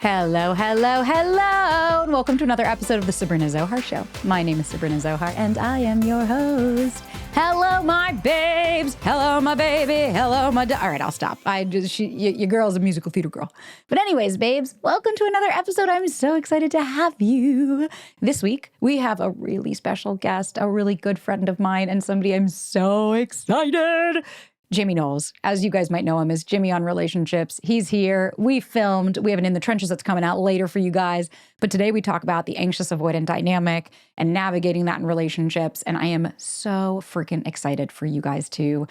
Hello, hello, hello, and welcome to another episode of the Sabrina Zohar Show. My name is Sabrina Zohar, and I am your host. Hello, my babes. Hello, my baby. Hello, my... All right, I'll stop. Your girl's a musical theater girl. But anyways, babes, welcome to another episode. I'm so excited to have you. This week, we have a really special guest, a really good friend of mine, and somebody I'm so excited. Jimmy Knowles, as you guys might know him as Jimmy on Relationships. He's here. We filmed. We have an In the Trenches that's coming out later for you guys. But today we talk about the anxious-avoidant dynamic and navigating that in relationships. And I am so freaking excited for you guys to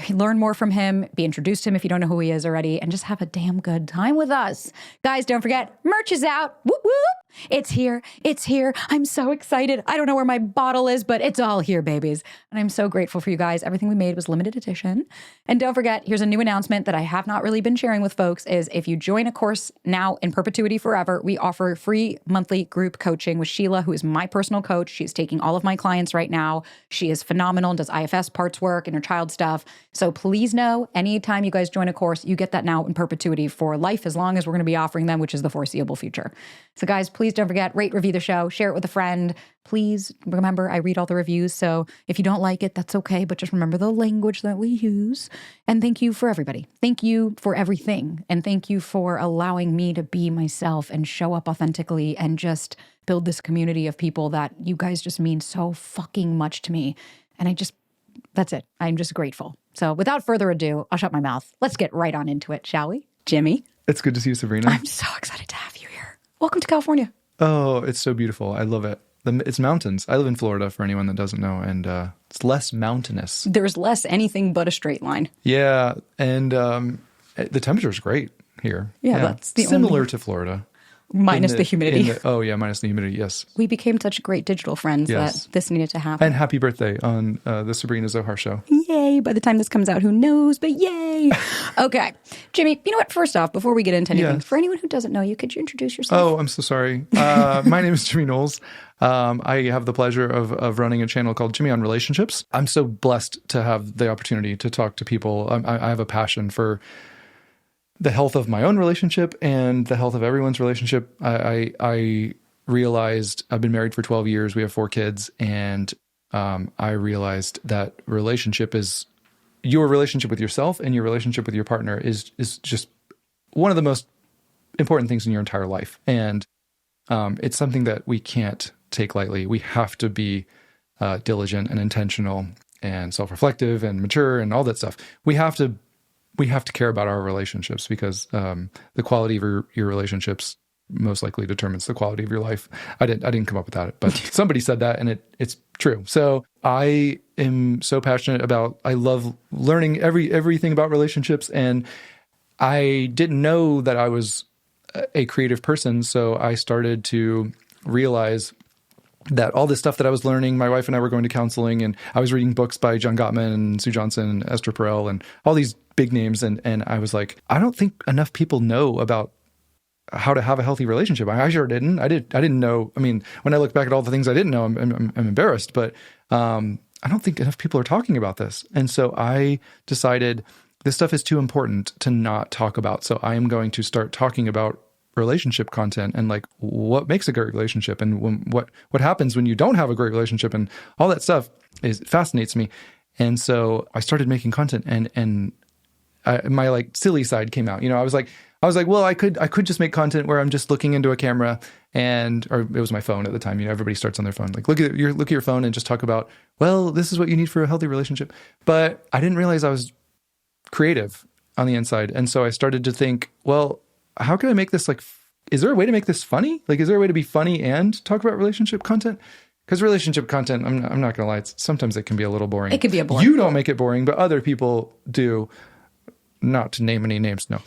learn more from him, be introduced to him if you don't know who he is already, and just have a damn good time with us. Guys, don't forget, merch is out. Whoop, whoop. It's here. It's here. I'm so excited. I don't know where my bottle is, but it's all here, babies. And I'm so grateful for you guys. Everything we made was limited edition. And don't forget, here's a new announcement that I have not really been sharing with folks is if you join a course now in perpetuity forever, we offer free monthly group coaching with Sheila, who is my personal coach. She's taking all of my clients right now. She is phenomenal and does IFS parts work and her child stuff. So please know, anytime you guys join a course, you get that now in perpetuity for life, as long as we're going to be offering them, which is the foreseeable future. So guys, please don't forget, rate, review the show, share it with a friend. Please remember, I read all the reviews. So if you don't like it, that's okay. But just remember the language that we use. And thank you for everybody. Thank you for everything. And thank you for allowing me to be myself and show up authentically and just build this community of people that you guys just mean so fucking much to me. And that's it. I'm just grateful. So without further ado, I'll shut my mouth. Let's get right on into it, shall we? Jimmy? It's good to see you, Sabrina. I'm so excited to have you here. Welcome to California. Oh, it's so beautiful. I love it. It's mountains. I live in Florida, for anyone that doesn't know, and it's less mountainous. There's less anything but a straight line. Yeah, and the temperature's great here. Yeah, that's the similar to Florida. Minus the humidity. Minus the humidity, yes. We became such great digital friends that this needed to happen. And happy birthday on the Sabrina Zohar Show. Yay. By the time this comes out, who knows, but yay. Okay. Jimmy, you know what? First off, before we get into anything, for anyone who doesn't know you, could you introduce yourself? Oh, I'm so sorry. My name is Jimmy Knowles. I have the pleasure of running a channel called Jimmy on Relationships. I'm so blessed to have the opportunity to talk to people. I have a passion for the health of my own relationship and the health of everyone's relationship. I realized I've been married for 12 years. We have 4 kids. And I realized that your relationship with yourself and your relationship with your partner is just one of the most important things in your entire life. And it's something that we can't take lightly. We have to be diligent and intentional and self-reflective and mature and all that stuff. We have to care about our relationships because the quality of your relationships most likely determines the quality of your life. I didn't come up with that, but somebody said that, and it's true. So I am so passionate about. I love learning everything about relationships, and I didn't know that I was a creative person. So I started to realize that all this stuff that I was learning, my wife and I were going to counseling, and I was reading books by John Gottman and Sue Johnson and Esther Perel and all these big names. And I was like, I don't think enough people know about how to have a healthy relationship. I sure didn't. I didn't know. I mean, when I look back at all the things I didn't know, I'm embarrassed, but I don't think enough people are talking about this. And so I decided this stuff is too important to not talk about. So I am going to start talking about relationship content and like what makes a great relationship and what happens when you don't have a great relationship and all that stuff fascinates me. And so I started making content and my like silly side came out. You know, I was like, well, I could just make content where I'm just looking into a camera or it was my phone at the time. You know, everybody starts on their phone. Like look at your phone and just talk about, well, this is what you need for a healthy relationship. But I didn't realize I was creative on the inside. And so I started to think, well, how can I make this is there a way to make this funny? Like, is there a way to be funny and talk about relationship content? Because relationship content, I'm not going to lie, sometimes it can be a little boring. It can be a boring. You don't make it boring, but other people do. Not to name any names, no.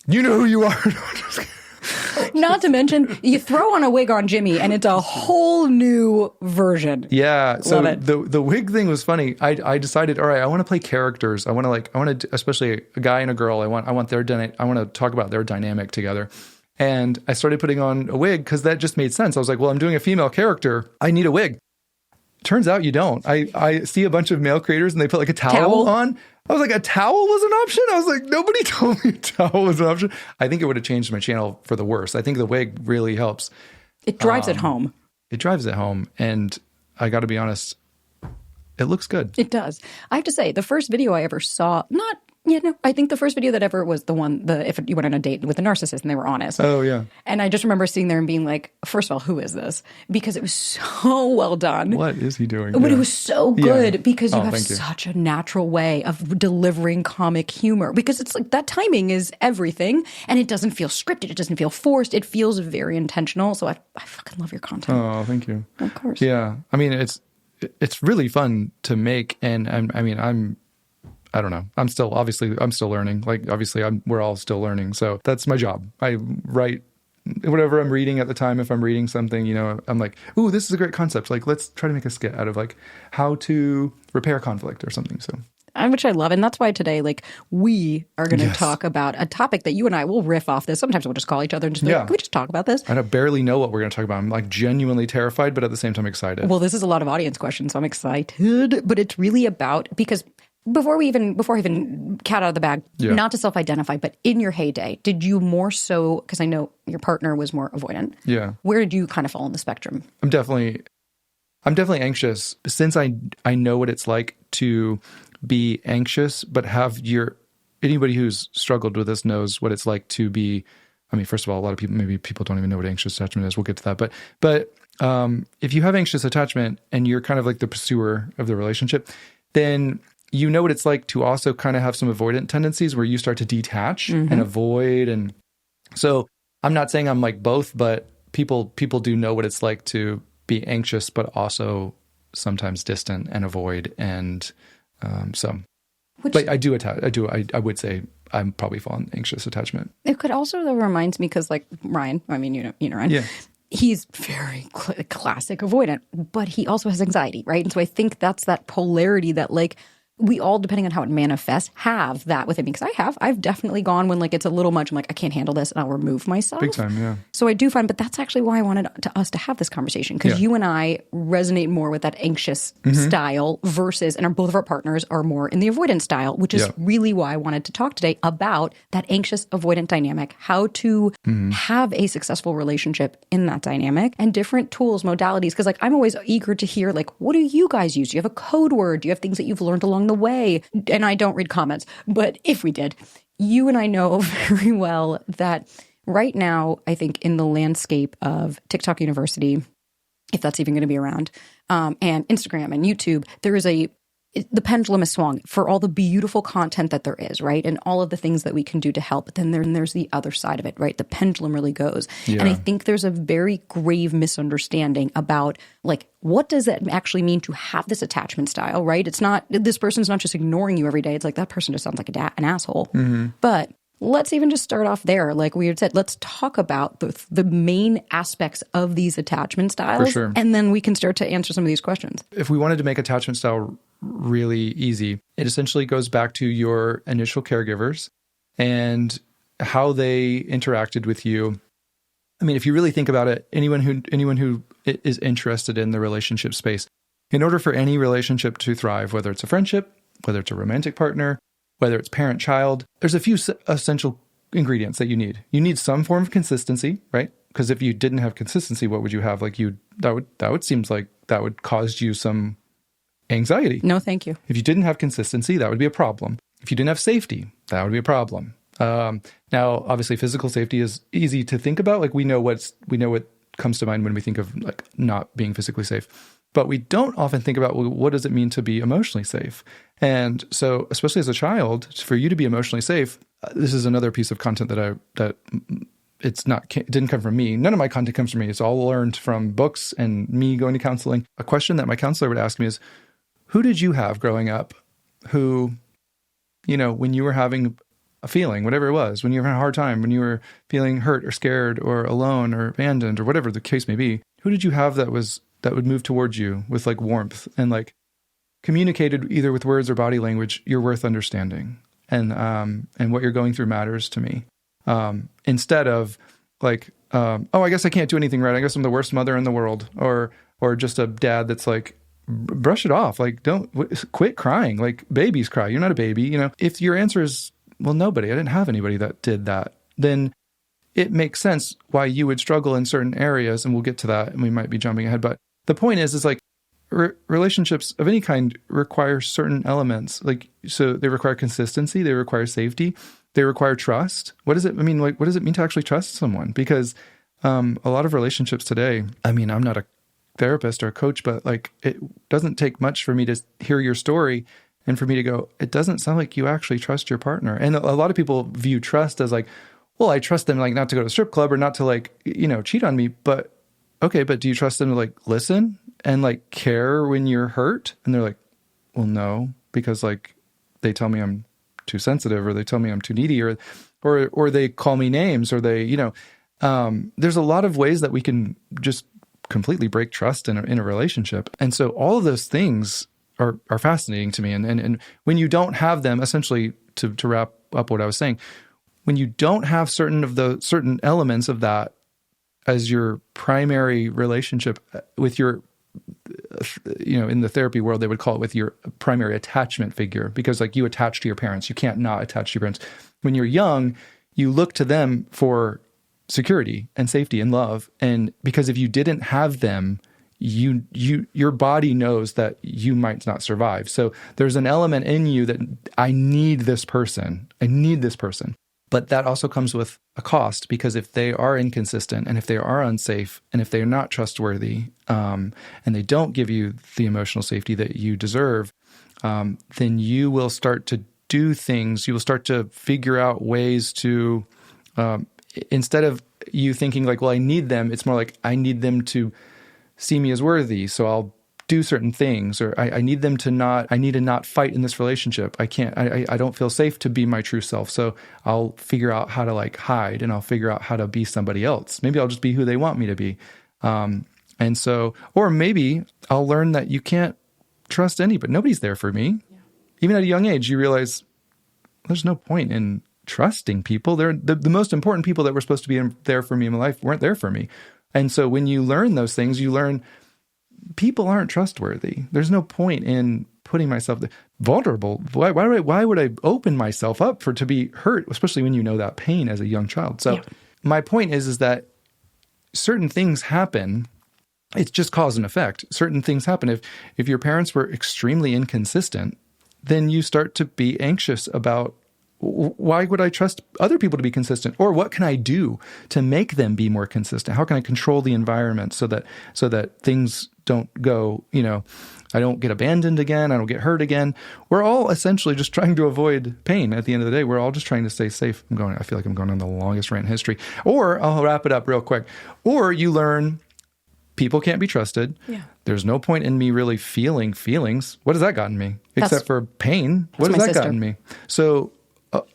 You know who you are. Not to mention, you throw on a wig on Jimmy, and it's a whole new version. Yeah. So Love it. the wig thing was funny. I decided, all right, I want to play characters. I want to, especially a guy and a girl. I want to talk about their dynamic together. And I started putting on a wig because that just made sense. I was like, well, I'm doing a female character. I need a wig. turns out you don't. I see a bunch of male creators and they put like a towel on. I was like, a towel was an option? I was like, nobody told me a towel was an option. I think it would have changed my channel for the worse. I think the wig really helps. It drives it home. It drives it home. And I got to be honest, it looks good. It does. I have to say, the first video I ever saw, I think the first video that ever was the one, if you went on a date with a narcissist and they were honest. Oh, yeah. And I just remember sitting there and being like, first of all, who is this? Because it was so well done. What is he doing? But it was so good because you have thank you. such a natural way of delivering comic humor. Because it's like that timing is everything. And it doesn't feel scripted. It doesn't feel forced. It feels very intentional. So I fucking love your content. Oh, thank you. Of course. Yeah. I mean, it's really fun to make. And I don't know. I'm still learning. Like, obviously, we're all still learning. So that's my job. I write whatever I'm reading at the time. If I'm reading something, I'm like, ooh, this is a great concept. Like, let's try to make a skit out of like how to repair conflict or something. So, which I love. And that's why today, like, we are going to talk about a topic that you and I will riff off this. Sometimes we'll just call each other and just be like, can we just talk about this? I barely know what we're going to talk about. I'm like genuinely terrified, but at the same time excited. Well, this is a lot of audience questions, so I'm excited. But it's really about, because before I even cat out of the bag, not to self-identify, but in your heyday, did you more so, because I know your partner was more avoidant. Yeah. Where did you kind of fall on the spectrum? I'm definitely anxious. Since I know what it's like to be anxious, but anybody who's struggled with this knows what it's like to be, I mean, first of all, a lot of people, maybe people don't even know what anxious attachment is. We'll get to that. But if you have anxious attachment and you're kind of like the pursuer of the relationship, then you know what it's like to also kind of have some avoidant tendencies where you start to detach and avoid. And so I'm not saying I'm like both, but people do know what it's like to be anxious, but also sometimes distant and avoid. And but I would say I'm probably falling anxious attachment. It could also, though, reminds me, because like Ryan, I mean, you know Ryan. Yeah. He's very classic avoidant, but he also has anxiety, right? And so I think that's that polarity that like we all, depending on how it manifests, have that within me. Because I've definitely gone when like it's a little much, I'm like, I can't handle this and I'll remove myself. Big time, yeah. So I do find, but that's actually why I wanted us to have this conversation. Because you and I resonate more with that anxious style versus, and both of our partners are more in the avoidant style, which is really why I wanted to talk today about that anxious avoidant dynamic, how to have a successful relationship in that dynamic, and different tools, modalities. Because like I'm always eager to hear like, what do you guys use? Do you have a code word? Do you have things that you've learned along the way? And I don't read comments, but if we did, you and I know very well that right now, I think in the landscape of TikTok University, if that's even going to be around, and Instagram and YouTube, the pendulum has swung for all the beautiful content that there is, right? And all of the things that we can do to help. But then there's the other side of it, right? The pendulum really goes. Yeah. And I think there's a very grave misunderstanding about like, what does that actually mean to have this attachment style, right? It's not, this person's not just ignoring you every day. It's like, that person just sounds like an asshole. But let's even just start off there. Like we had said, let's talk about the main aspects of these attachment styles. For sure. And then we can start to answer some of these questions. If we wanted to make attachment style really easy, it essentially goes back to your initial caregivers and how they interacted with you. I mean, if you really think about it, anyone who is interested in the relationship space, in order for any relationship to thrive, whether it's a friendship, whether it's a romantic partner, whether it's parent-child, there's a few essential ingredients that you need. You need some form of consistency, right? Because if you didn't have consistency, what would you have? Like that would seems like that would cause you some anxiety. No, thank you. If you didn't have consistency, that would be a problem. If you didn't have safety, that would be a problem. Now, obviously, physical safety is easy to think about. Like we know what comes to mind when we think of like not being physically safe, but we don't often think about, well, what does it mean to be emotionally safe? And so, especially as a child, for you to be emotionally safe, this is another piece of content that it didn't come from me. None of my content comes from me. It's all learned from books and me going to counseling. A question that my counselor would ask me is, who did you have growing up who, when you were having a feeling, whatever it was, when you were having a hard time, when you were feeling hurt or scared or alone or abandoned or whatever the case may be, who did you have that would move towards you with like warmth and like communicated either with words or body language, you're worth understanding and what you're going through matters to me. Instead of like, I guess I can't do anything right. I guess I'm the worst mother in the world, or just a dad that's like brush it off. Like, quit crying. Like, babies cry. You're not a baby. You know, if your answer is, well, nobody, I didn't have anybody that did that, then it makes sense why you would struggle in certain areas. And we'll get to that, and we might be jumping ahead. But the point is like, relationships of any kind require certain elements. Like, so they require consistency, they require safety, they require trust. What does it mean? Like, what does it mean to actually trust someone? Because a lot of relationships today, I mean, I'm not a therapist or a coach, but like, it doesn't take much for me to hear your story and for me to go, it doesn't sound like you actually trust your partner. And a lot of people view trust as like, well, I trust them like not to go to the strip club or not to like, you know, cheat on me. But okay, but do you trust them to like listen and like care when you're hurt? And they're like, well, no, because like they tell me I'm too sensitive, or they tell me I'm too needy, or they call me names, or they, you know, there's a lot of ways that we can just completely break trust in a relationship. And so all of those things are fascinating to me. And when you don't have them, essentially to wrap up what I was saying, when you don't have certain elements of that as your primary relationship with your, you know, in the therapy world, they would call it with your primary attachment figure, because like you attach to your parents, you can't not attach to your parents. When you're young, you look to them for security and safety and love. And because if you didn't have them, your body knows that you might not survive. So there's an element in you that I need this person. But that also comes with a cost, because if they are inconsistent and if they are unsafe and if they're not trustworthy, and they don't give you the emotional safety that you deserve, then you will start to do things. You will start to figure out ways to, instead of you thinking like, well, I need them, it's more like I need them to see me as worthy. So I'll do certain things, or I need them to not fight in this relationship. I don't feel safe to be my true self. So I'll figure out how to like hide, and I'll figure out how to be somebody else. Maybe I'll just be who they want me to be. And so, or maybe I'll learn that you can't trust anybody. Nobody's there for me. Yeah. Even at a young age, you realize there's no point in trusting people. They're the most important people that were supposed to be there for me in my life weren't there for me. And so when you learn those things, you learn people aren't trustworthy. There's no point in putting myself vulnerable. Why would I open myself up to be hurt, especially when you know that pain as a young child? So my point is that certain things happen. It's just cause and effect. Certain things happen. If your parents were extremely inconsistent, then you start to be anxious about, why would I trust other people to be consistent? Or what can I do to make them be more consistent? How can I control the environment so that things don't go, you know, I don't get abandoned again, I don't get hurt again. We're all essentially just trying to avoid pain at the end of the day. We're all just trying to stay safe. I feel like I'm going on the longest rant in history. Or I'll wrap it up real quick. Or you learn people can't be trusted. Yeah. There's no point in me really feeling feelings. What has that gotten me? Except for pain. What has that gotten me? So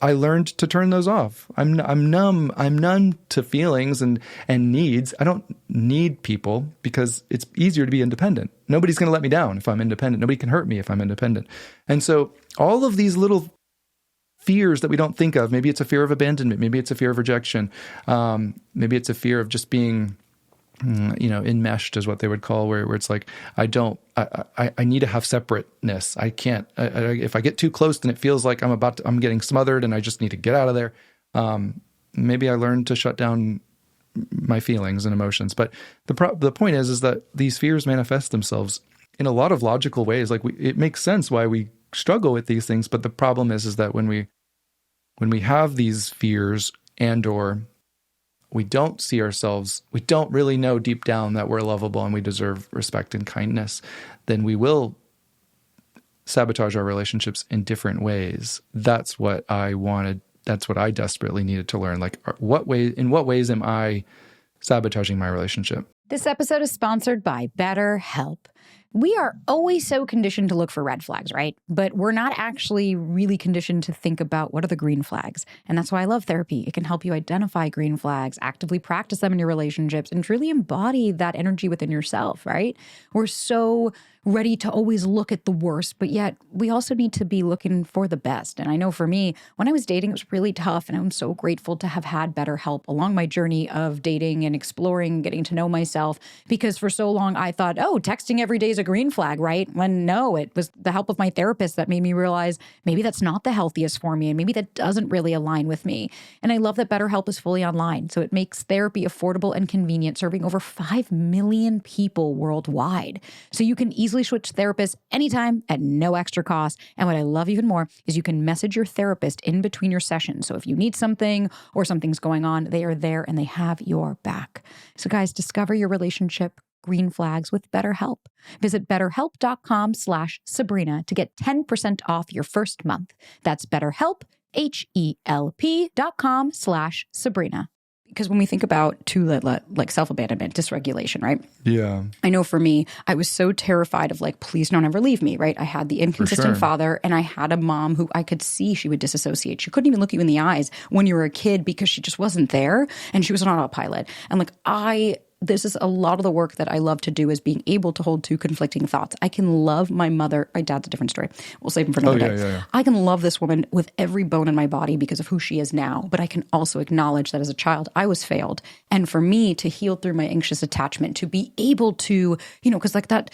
I learned to turn those off. I'm numb. I'm numb to feelings and needs. I don't need people because it's easier to be independent. Nobody's going to let me down if I'm independent. Nobody can hurt me if I'm independent. And so all of these little fears that we don't think of, maybe it's a fear of abandonment, maybe it's a fear of rejection, maybe it's a fear of just being, enmeshed is what they would call, where it's like, I need to have separateness. I can't, if I get too close, then it feels like I'm getting smothered and I just need to get out of there. Maybe I learned to shut down my feelings and emotions. But the point is that these fears manifest themselves in a lot of logical ways. Like it makes sense why we struggle with these things. But the problem is that when we have these fears or we don't see ourselves, we don't really know deep down that we're lovable and we deserve respect and kindness, then we will sabotage our relationships in different ways. That's what I wanted. That's what I desperately needed to learn. Like, in what ways am I sabotaging my relationship? This episode is sponsored by BetterHelp. We are always so conditioned to look for red flags, right? But we're not actually really conditioned to think about what are the green flags. And that's why I love therapy. It can help you identify green flags, actively practice them in your relationships, and truly embody that energy within yourself, right? We're so ready to always look at the worst, but yet we also need to be looking for the best. And I know for me, when I was dating, it was really tough, and I'm so grateful to have had BetterHelp along my journey of dating and exploring, getting to know myself, because for so long I thought, texting every day is a green flag, right? When no, it was the help of my therapist that made me realize maybe that's not the healthiest for me and maybe that doesn't really align with me. And I love that BetterHelp is fully online. So it makes therapy affordable and convenient, serving over 5 million people worldwide. So you can easily switch therapists anytime at no extra cost. And what I love even more is you can message your therapist in between your sessions. So if you need something or something's going on, they are there and they have your back. So guys, discover your relationship green flags with BetterHelp. Visit betterhelp.com/Sabrina to get 10% off your first month. That's BetterHelp, HELP.com/Sabrina. Because when we think about like self-abandonment, dysregulation, right? Yeah. I know for me, I was so terrified of like, please don't ever leave me, right? I had the inconsistent father and I had a mom who I could see she would disassociate. She couldn't even look you in the eyes when you were a kid because she just wasn't there and she was on autopilot. And like this is a lot of the work that I love to do is being able to hold two conflicting thoughts. I can love my mother. My dad's a different story. We'll save him for another day. Yeah. I can love this woman with every bone in my body because of who she is now. But I can also acknowledge that as a child, I was failed. And for me to heal through my anxious attachment, to be able to, because like that,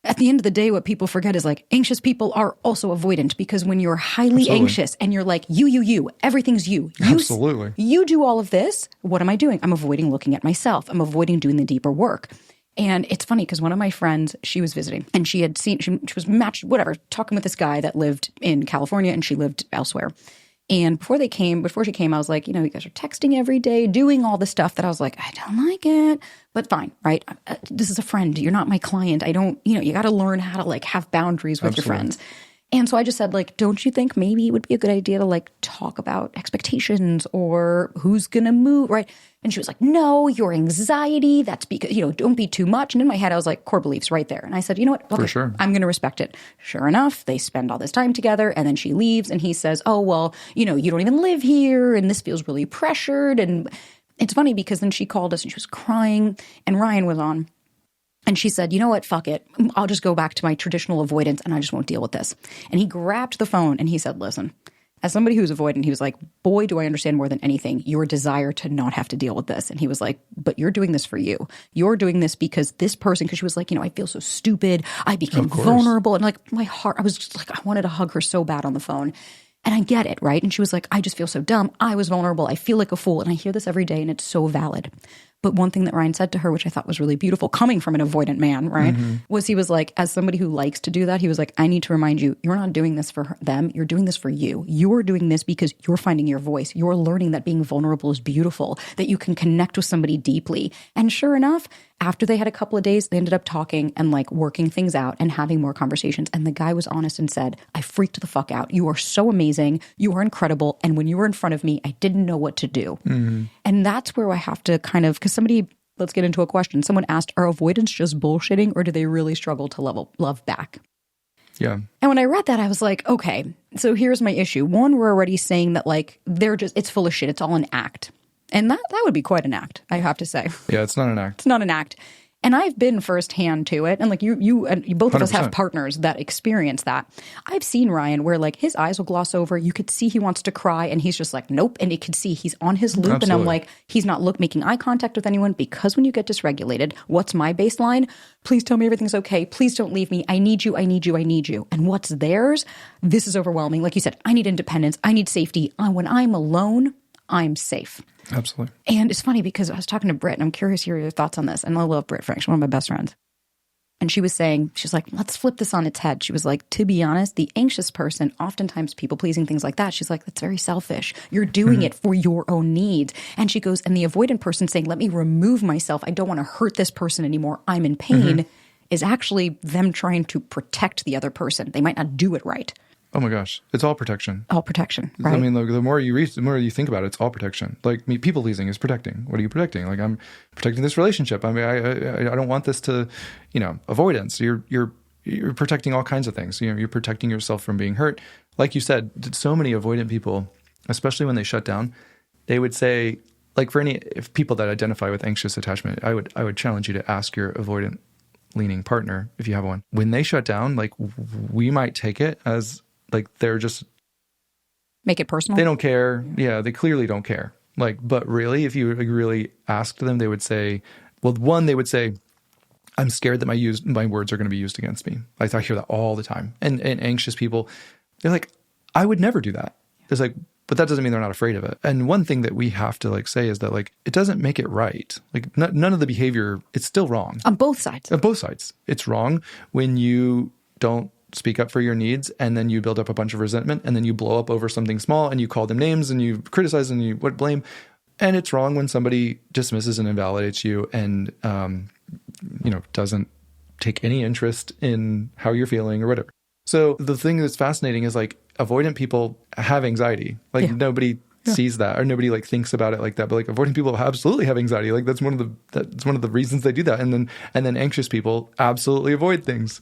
at the end of the day, what people forget is like anxious people are also avoidant because when you're highly anxious and you're like, you, everything's you. Absolutely. You do all of this. What am I doing? I'm avoiding looking at myself. I'm avoiding doing the deeper work. And it's funny because one of my friends, she was visiting and she had seen, she was matched, whatever, talking with this guy that lived in California and she lived elsewhere. And before she came, I was like, you guys are texting every day, doing all the stuff that I was like, I don't like it, but fine, right? This is a friend. You're not my client. I don't, you got to learn how to like have boundaries with your friends. And so I just said, like, don't you think maybe it would be a good idea to like talk about expectations or who's going to move, right? And she was like, no, your anxiety, that's because, don't be too much. And in my head, I was like, core beliefs right there. And I said, you know what? Okay, for sure. I'm going to respect it. Sure enough, they spend all this time together and then she leaves and he says, oh, well, you don't even live here and this feels really pressured. And it's funny because then she called us and she was crying and Ryan was on. And she said, you know what, fuck it. I'll just go back to my traditional avoidance and I just won't deal with this. And he grabbed the phone and he said, listen, as somebody who's avoidant, he was like, boy, do I understand more than anything your desire to not have to deal with this. And he was like, but you're doing this for you. You're doing this because this person, because she was like, I feel so stupid. I became vulnerable. And like my heart, I was just like, I wanted to hug her so bad on the phone. And I get it, right? And she was like, I just feel so dumb. I was vulnerable. I feel like a fool. And I hear this every day and it's so valid. But one thing that Ryan said to her, which I thought was really beautiful, coming from an avoidant man, right, was he was like, as somebody who likes to do that, he was like, I need to remind you, you're not doing this for them. You're doing this for you. You're doing this because you're finding your voice. You're learning that being vulnerable is beautiful, that you can connect with somebody deeply. And sure enough, after they had a couple of days, they ended up talking and like working things out and having more conversations. And the guy was honest and said, I freaked the fuck out. You are so amazing. You are incredible. And when you were in front of me, I didn't know what to do. And that's where I have to kind of, because somebody, let's get into a question. Someone asked, are avoidants just bullshitting or do they really struggle to love back? Yeah. And when I read that, I was like, okay, so here's my issue. One, we're already saying that like, it's full of shit. It's all an act. And that would be quite an act, I have to say. Yeah, it's not an act. It's not an act. And I've been firsthand to it. And like you and both of 100%. us have partners that experience that. I've seen Ryan where like his eyes will gloss over. You could see he wants to cry and he's just like, nope. And you could see he's on his loop. Absolutely. And I'm like, he's not making eye contact with anyone because when you get dysregulated, what's my baseline? Please tell me everything's okay. Please don't leave me. I need you. I need you. I need you. And what's theirs? This is overwhelming. Like you said, I need independence. I need safety. When I'm alone, I'm safe. Absolutely. And it's funny because I was talking to Britt and I'm curious to hear your thoughts on this. And I love Britt, Frank. She's one of my best friends. And she was saying, she's like, let's flip this on its head. She was like, to be honest, the anxious person, oftentimes people pleasing, things like that. She's like, that's very selfish. You're doing it for your own needs. And she goes, and the avoidant person saying, let me remove myself. I don't want to hurt this person anymore. I'm in pain is actually them trying to protect the other person. They might not do it right. Oh my gosh. It's all protection. All protection, right? I mean, look, the more you read, the more you think about it, it's all protection. Like people pleasing is protecting. What are you protecting? Like I'm protecting this relationship. I mean, I don't want this to, avoidance. You're protecting all kinds of things. You're protecting yourself from being hurt. Like you said, so many avoidant people, especially when they shut down, they would say, like if people that identify with anxious attachment, I would challenge you to ask your avoidant leaning partner, if you have one, when they shut down, like we might take it as like they're just make it personal. They don't care. Yeah, they clearly don't care. Like, but really, if you really asked them, they would say, well, one, they would say, I'm scared that my words are going to be used against me. Like I hear that all the time. And anxious people, they're like, I would never do that. It's like, but that doesn't mean they're not afraid of it. And one thing that we have to like say is that like, it doesn't make it right. Like none of the behavior, it's still wrong. On both sides. On both sides. It's wrong when you don't speak up for your needs and then you build up a bunch of resentment and then you blow up over something small and you call them names and you criticize and you blame. And it's wrong when somebody dismisses and invalidates you and, doesn't take any interest in how you're feeling or whatever. So the thing that's fascinating is like avoidant people have anxiety. Like nobody sees that or nobody like thinks about it like that. But like avoidant people absolutely have anxiety. Like that's one of the reasons they do that. And then anxious people absolutely avoid things.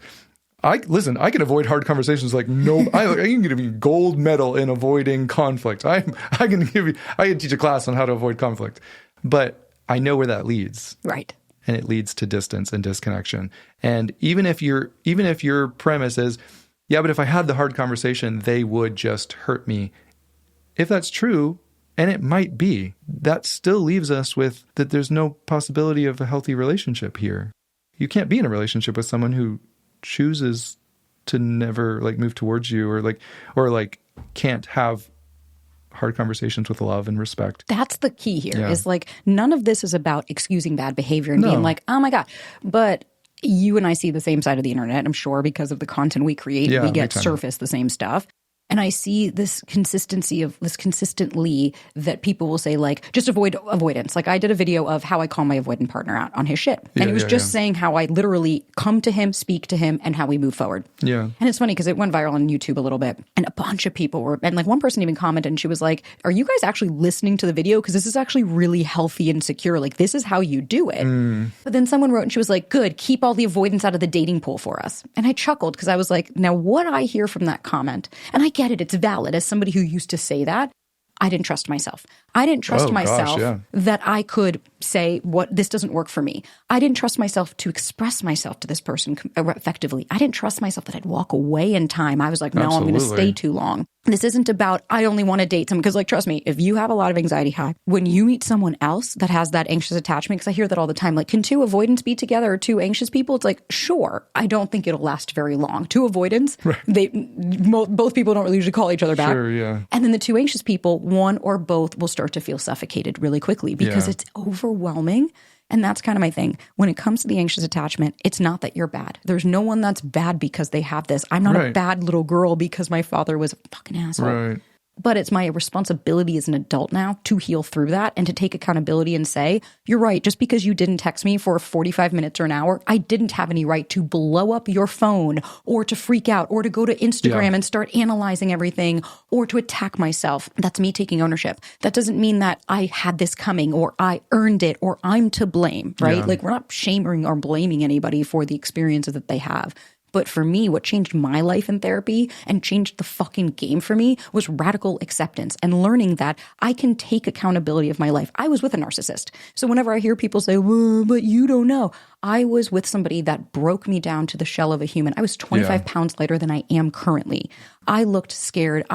I can avoid hard conversations like I can give you gold medal in avoiding conflict. I can teach a class on how to avoid conflict. But I know where that leads. Right. And it leads to distance and disconnection. And even if your premise is, yeah, but if I had the hard conversation, they would just hurt me. If that's true, and it might be, that still leaves us with that there's no possibility of a healthy relationship here. You can't be in a relationship with someone who chooses to never like move towards you or can't have hard conversations with love and respect. That's the key here is like none of this is about excusing bad behavior and being like, oh my God. But you and I see the same side of the internet, I'm sure, because of the content we create. We get surface the same stuff. And I see this consistently that people will say like, just avoid avoidance. Like I did a video of how I call my avoidant partner out on his shit. And it was just saying how I literally come to him, speak to him, and how we move forward. Yeah. And it's funny because it went viral on YouTube a little bit. And a bunch of people and like one person even commented and she was like, are you guys actually listening to the video? Because this is actually really healthy and secure. Like this is how you do it. But then someone wrote and she was like, good, keep all the avoidance out of the dating pool for us. And I chuckled because I was like, now what I hear from that comment, and I get it, it's valid. As somebody who used to say that, I didn't trust myself. I didn't trust myself that I could say this doesn't work for me. I didn't trust myself to express myself to this person effectively. I didn't trust myself that I'd walk away in time. I was like, no, I'm going to stay too long. This isn't about, I only want to date someone. Because like, trust me, if you have a lot of anxiety high, when you meet someone else that has that anxious attachment, because I hear that all the time, like, can two avoidants be together or two anxious people? It's like, sure. I don't think it'll last very long. Two avoidants, both people don't really usually call each other back. Sure, yeah. And then the two anxious people, one or both will start to feel suffocated really quickly because it's overwhelming. And that's kind of my thing. When it comes to the anxious attachment, it's not that you're bad. There's no one that's bad because they have this. I'm not a bad little girl because my father was a fucking asshole. Right. But it's my responsibility as an adult now to heal through that and to take accountability and say, you're right, just because you didn't text me for 45 minutes or an hour, I didn't have any right to blow up your phone or to freak out or to go to Instagram and start analyzing everything or to attack myself. That's me taking ownership. That doesn't mean that I had this coming or I earned it or I'm to blame, right? Yeah. Like we're not shaming or blaming anybody for the experiences that they have. But for me, what changed my life in therapy and changed the fucking game for me was radical acceptance and learning that I can take accountability of my life. I was with a narcissist. So whenever I hear people say, well, but you don't know, I was with somebody that broke me down to the shell of a human. I was 25 pounds lighter than I am currently. I looked scared.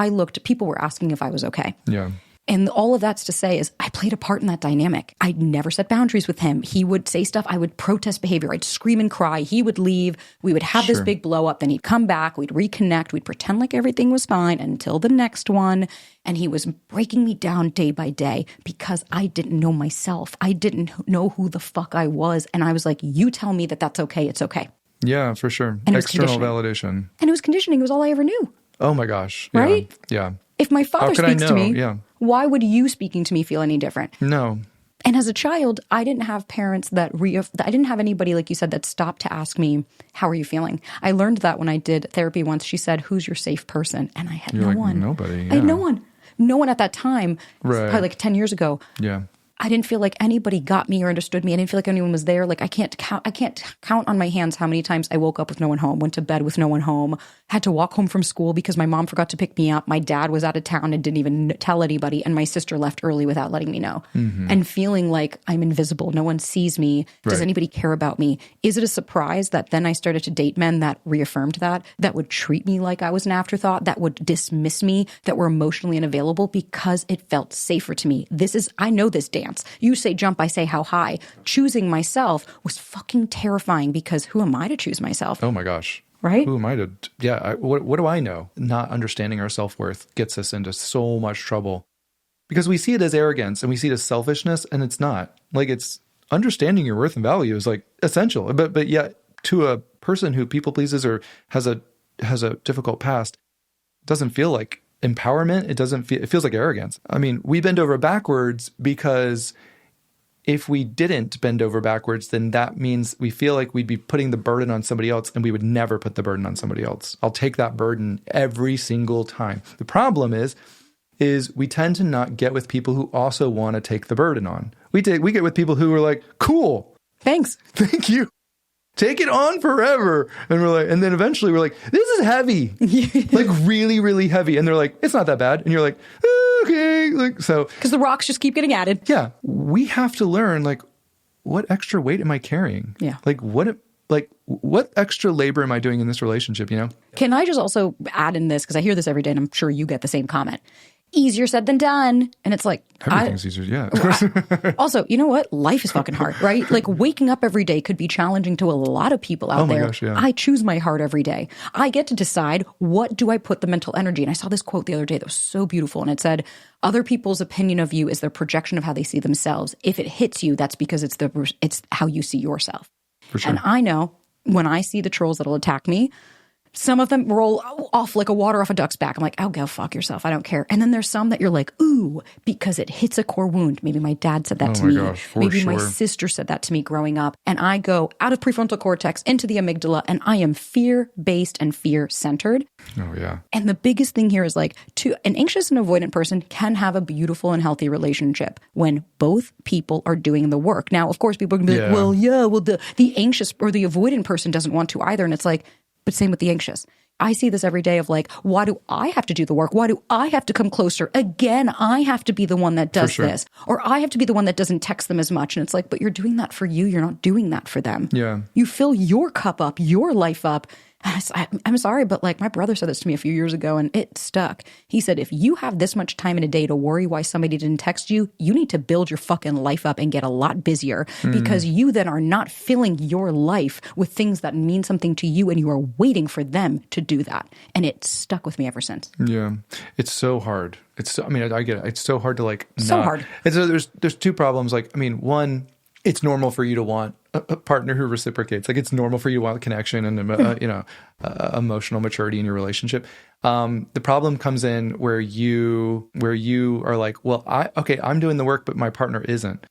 People were asking if I was okay. Yeah. And all of that's to say is I played a part in that dynamic. I never set boundaries with him. He would say stuff. I would protest behavior. I'd scream and cry. He would leave. We would have this big blow up. Then he'd come back. We'd reconnect. We'd pretend like everything was fine until the next one. And he was breaking me down day by day because I didn't know myself. I didn't know who the fuck I was. And I was like, you tell me that that's okay. It's okay. Yeah, for sure. And external validation. And it was conditioning. It was all I ever knew. Oh my gosh. Right? Yeah. If my father speaks to me, why would you speaking to me feel any different? No. And as a child, I didn't have parents I didn't have anybody, like you said, that stopped to ask me, how are you feeling? I learned that when I did therapy once. She said, who's your safe person? And I had no one. Nobody. Yeah. I had no one. No one at that time, probably like 10 years ago. Yeah. I didn't feel like anybody got me or understood me. I didn't feel like anyone was there. Like I can't count on my hands how many times I woke up with no one home, went to bed with no one home, had to walk home from school because my mom forgot to pick me up. My dad was out of town and didn't even tell anybody. And my sister left early without letting me know. Mm-hmm. And feeling like I'm invisible. No one sees me. Does anybody care about me? Is it a surprise that then I started to date men that reaffirmed that would treat me like I was an afterthought, that would dismiss me, that were emotionally unavailable because it felt safer to me? I know this dance. dance. You say jump, I say how high. Choosing myself was fucking terrifying because who am I to choose myself? Oh my gosh. Right? Who am I to? Yeah. What do I know? Not understanding our self-worth gets us into so much trouble because we see it as arrogance and we see it as selfishness, and it's not. Like, it's understanding your worth and value is like essential. But yet to a person who people pleases or has a difficult past, it doesn't feel like empowerment. It feels like arrogance. I mean, we bend over backwards because if we didn't bend over backwards, then that means we feel like we'd be putting the burden on somebody else, and we would never put the burden on somebody else. I'll take that burden every single time. The problem is we tend to not get with people who also want to take the burden on. We get with people who are like, cool. Thanks. Thank you. Take it on forever. And we're like, and then eventually we're like, this is heavy. Like really, really heavy. And they're like, it's not that bad. And you're like, okay. Like, so. Because the rocks just keep getting added. Yeah. We have to learn, like, what extra weight am I carrying? Yeah. Like, what extra labor am I doing in this relationship, you know? Can I just also add in this, because I hear this every day and I'm sure you get the same comment. Easier said than done. And it's like, everything's easier. Yeah. Of course. Also, you know what? Life is fucking hard, right? Like waking up every day could be challenging to a lot of people out there. Gosh, yeah. I choose my heart every day. I get to decide what do I put the mental energy. And I saw this quote the other day that was so beautiful. And it said, other people's opinion of you is their projection of how they see themselves. If it hits you, that's because it's how you see yourself. For sure. And I know when I see the trolls that'll attack me, some of them roll off like a water off a duck's back. I'm like, oh, go fuck yourself. I don't care. And then there's some that you're like, ooh, because it hits a core wound. Maybe my dad said that to me. Gosh, maybe my sister said that to me growing up. And I go out of prefrontal cortex into the amygdala, and I am fear-based and fear-centered. Oh, yeah. And the biggest thing here is like, an anxious and avoidant person can have a beautiful and healthy relationship when both people are doing the work. Now, of course, people are going to be like, the anxious or the avoidant person doesn't want to either. And it's like, but same with the anxious. I see this every day of like, why do I have to do the work? Why do I have to come closer? Again, I have to be the one that does this. Or I have to be the one that doesn't text them as much. And it's like, but you're doing that for you. You're not doing that for them. Yeah. You fill your cup up, your life up. I'm sorry, but like my brother said this to me a few years ago and it stuck. He said, if you have this much time in a day to worry why somebody didn't text you, you need to build your fucking life up and get a lot busier because you then are not filling your life with things that mean something to you and you are waiting for them to do that. And it stuck with me ever since. Yeah. It's so hard. I get it. It's so hard to like. So hard. And so there's two problems. Like, I mean, one, it's normal for you to want a partner who reciprocates. Like, it's normal for you to want connection and, emotional maturity in your relationship. The problem comes in where you are like, well, I'm doing the work, but my partner isn't.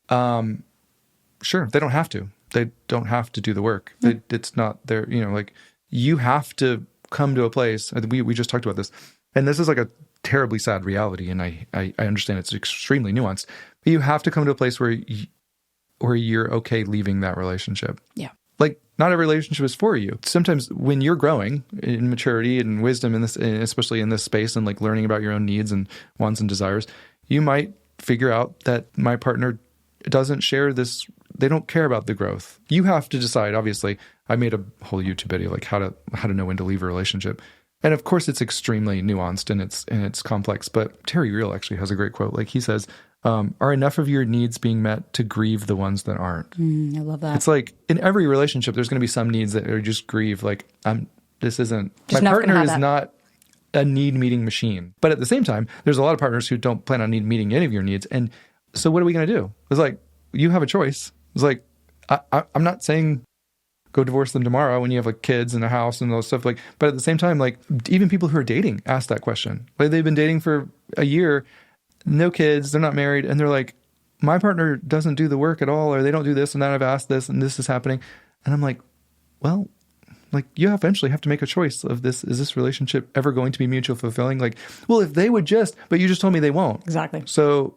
Sure. They don't have to. They don't have to do the work. It's not their, like you have to come to a place. We just talked about this, and this is like a terribly sad reality. And I understand it's extremely nuanced, but you have to come to a place where you're okay leaving that relationship. Yeah. Like, not every relationship is for you. Sometimes when you're growing in maturity and wisdom in this, especially in this space, and like learning about your own needs and wants and desires, you might figure out that my partner doesn't share this. They don't care about the growth. You have to decide. Obviously, I made a whole YouTube video like how to know when to leave a relationship. And of course, it's extremely nuanced and it's complex. But Terry Real actually has a great quote. Like, he says, are enough of your needs being met to grieve the ones that aren't? I love that. It's like in every relationship, there's going to be some needs that are just grieve. Like, this isn't, just my partner is not a need meeting machine. But at the same time, there's a lot of partners who don't plan on meeting any of your needs. And so what are we going to do? It's like, you have a choice. It's like, I'm not saying go divorce them tomorrow when you have like kids and a house and all stuff. Like, but at the same time, like even people who are dating ask that question. Like, they've been dating for a year, no kids, they're not married, and they're like, my partner doesn't do the work at all, or they don't do this and that. I've asked this and this is happening. And I'm like, well, like, you eventually have to make a choice of this. Is this relationship ever going to be mutually fulfilling? Like, well, if they would just, but you just told me they won't. Exactly. So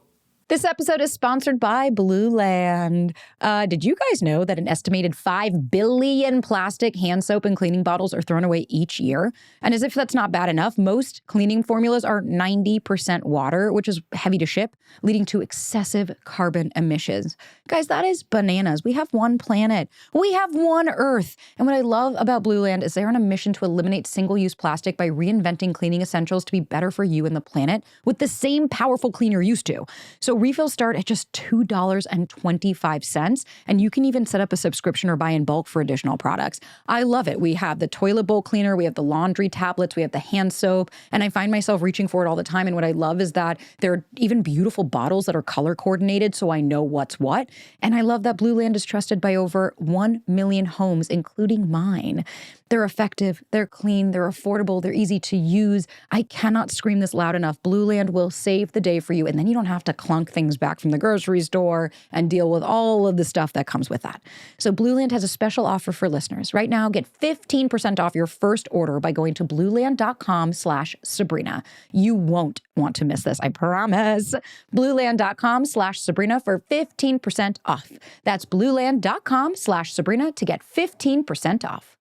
this episode is sponsored by Blue Land. Did you guys know that an estimated 5 billion plastic hand soap and cleaning bottles are thrown away each year? And as if that's not bad enough, most cleaning formulas are 90% water, which is heavy to ship, leading to excessive carbon emissions. Guys, that is bananas. We have one planet. We have one Earth. And what I love about Blue Land is they're on a mission to eliminate single-use plastic by reinventing cleaning essentials to be better for you and the planet with the same powerful clean you're used to. So Refills start at just $2.25, and you can even set up a subscription or buy in bulk for additional products. I love it. We have the toilet bowl cleaner, we have the laundry tablets, we have the hand soap, and I find myself reaching for it all the time. And what I love is that there are even beautiful bottles that are color coordinated so I know what's what. And I love that Blue Land is trusted by over 1 million homes, including mine. They're effective, they're clean, they're affordable, they're easy to use. I cannot scream this loud enough. Blue Land will save the day for you, and then you don't have to clunk things back from the grocery store and deal with all of the stuff that comes with that. So Blue Land has a special offer for listeners. Right now, get 15% off your first order by going to blueland.com/Sabrina. You won't want to miss this, I promise. Blueland.com/Sabrina for 15% off. That's blueland.com/Sabrina to get 15% off.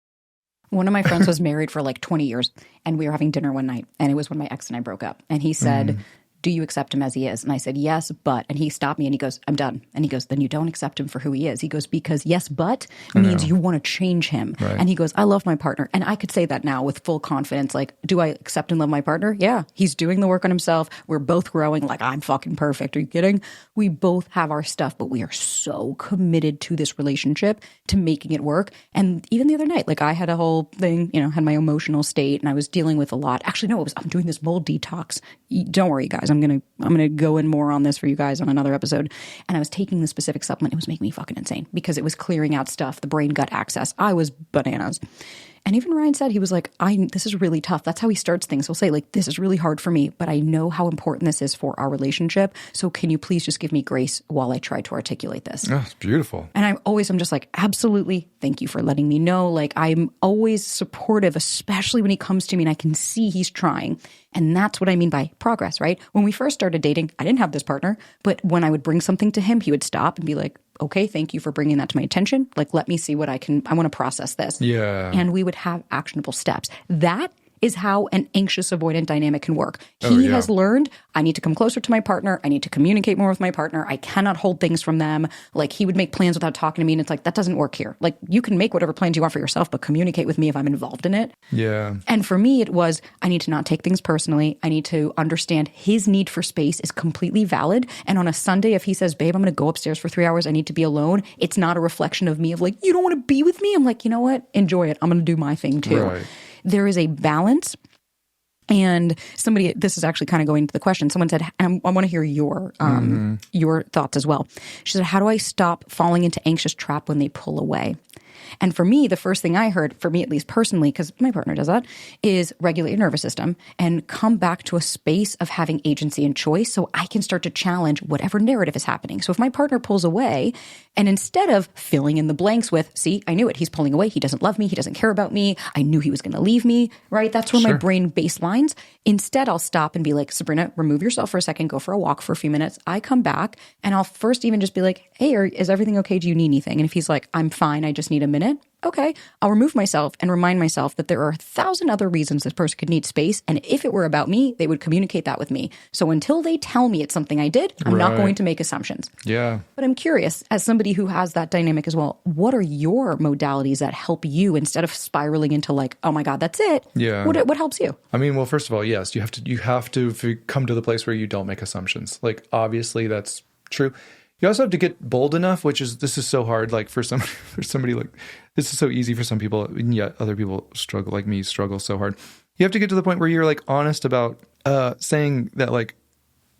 One of my friends was married for like 20 years, and we were having dinner one night, and it was when my ex and I broke up. And he said, do you accept him as he is? And I said, yes, but. And he stopped me and he goes, I'm done. And he goes, then you don't accept him for who he is. He goes, because yes, but means you want to change him. Right. And he goes, I love my partner. And I could say that now with full confidence. Like, do I accept and love my partner? Yeah. He's doing the work on himself. We're both growing. Like, I'm fucking perfect. Are you kidding? We both have our stuff, but we are so committed to this relationship, to making it work. And even the other night, like I had a whole thing, had my emotional state and I was dealing with a lot. Actually, no, I'm doing this mold detox. Don't worry, guys. I'm going to go in more on this for you guys on another episode. And I was taking the specific supplement. It was making me fucking insane because it was clearing out stuff, the brain gut access. I was bananas. And even Ryan said, he was like, this is really tough. That's how he starts things. He'll say like, this is really hard for me, but I know how important this is for our relationship. So can you please just give me grace while I try to articulate this? Oh, it's beautiful. And I'm just like, absolutely. Thank you for letting me know. Like, I'm always supportive, especially when he comes to me and I can see he's trying. And that's what I mean by progress, right? When we first started dating, I didn't have this partner, but when I would bring something to him, he would stop and be like, okay, thank you for bringing that to my attention. Like, let me see what I want to process this. Yeah. And we would have actionable steps. That is how an anxious-avoidant dynamic can work. He has learned, I need to come closer to my partner. I need to communicate more with my partner. I cannot hold things from them. Like, he would make plans without talking to me, and it's like, that doesn't work here. Like, you can make whatever plans you want for yourself, but communicate with me if I'm involved in it. Yeah. And for me, it was, I need to not take things personally. I need to understand his need for space is completely valid. And on a Sunday, if he says, babe, I'm going to go upstairs for 3 hours, I need to be alone, it's not a reflection of me of like, you don't want to be with me? I'm like, you know what? Enjoy it. I'm going to do my thing too. Right. There is a balance. And somebody, this is actually kind of going into the question. Someone said, and I want to hear your thoughts as well. She said, how do I stop falling into anxious trap when they pull away? And for me, the first thing I heard, for me at least personally, because my partner does that, is regulate your nervous system and come back to a space of having agency and choice so I can start to challenge whatever narrative is happening. So if my partner pulls away, and instead of filling in the blanks with, see, I knew it, he's pulling away, he doesn't love me, he doesn't care about me, I knew he was going to leave me, right? That's where my brain baselines. Instead, I'll stop and be like, Sabrina, remove yourself for a second, go for a walk for a few minutes. I come back and I'll first even just be like, hey, is everything okay? Do you need anything? And if he's like, I'm fine, I just need a minute. Okay, I'll remove myself and remind myself that there are 1,000 other reasons this person could need space. And if it were about me, they would communicate that with me. So until they tell me it's something I did, I'm not going to make assumptions. Yeah. But I'm curious, as somebody who has that dynamic as well, what are your modalities that help you instead of spiraling into like, oh my God, that's it? Yeah. What helps you? I mean, well, first of all, yes, you have to come to the place where you don't make assumptions. Like, obviously that's true. You also have to get bold enough, this is so hard, like for somebody like, this is so easy for some people, and yet other people struggle so hard. You have to get to the point where you're like honest about saying that like,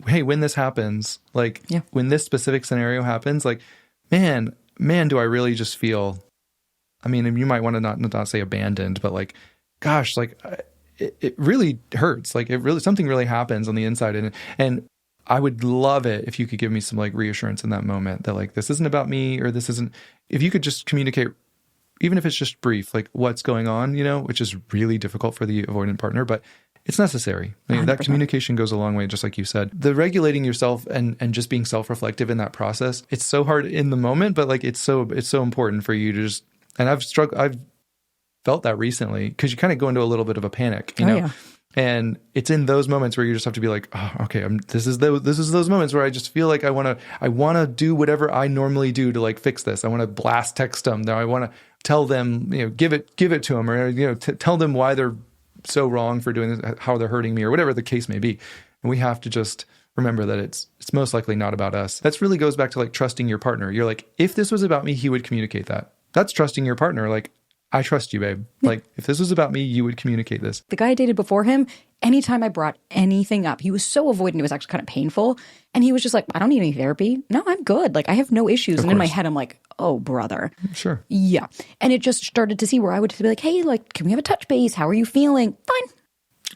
hey, when this happens, like when this specific scenario happens, like, man, do I really just feel, I mean, you might want to not say abandoned, but like, gosh, like it really hurts. Like something really happens on the inside. And I would love it if you could give me some like reassurance in that moment that like, this isn't about me, or this isn't, if you could just communicate, even if it's just brief, like what's going on, which is really difficult for the avoidant partner, but it's necessary. I mean, that communication goes a long way, just like you said. The regulating yourself and just being self-reflective in that process, it's so hard in the moment, but like, it's so important for you to just, and I've felt that recently because you kind of go into a little bit of a panic, you know? Yeah. And it's in those moments where you just have to be like, oh, okay, this is those moments where I just feel like I want to do whatever I normally do to like fix this. I want to blast text them. Now I want to tell them, give it to them, or tell them why they're so wrong for doing this, how they're hurting me, or whatever the case may be. And we have to just remember that it's most likely not about us. That really goes back to like trusting your partner. You're like, if this was about me, he would communicate that. That's trusting your partner. Like, I trust you, babe. Like, if this was about me, you would communicate this. The guy I dated before him, anytime I brought anything up, he was so avoidant, it was actually kind of painful. And he was just like, I don't need any therapy. No, I'm good. Like, I have no issues. And in my head, I'm like, oh, brother. Sure. Yeah. And it just started to see where I would be like, hey, like, can we have a touch base? How are you feeling? Fine.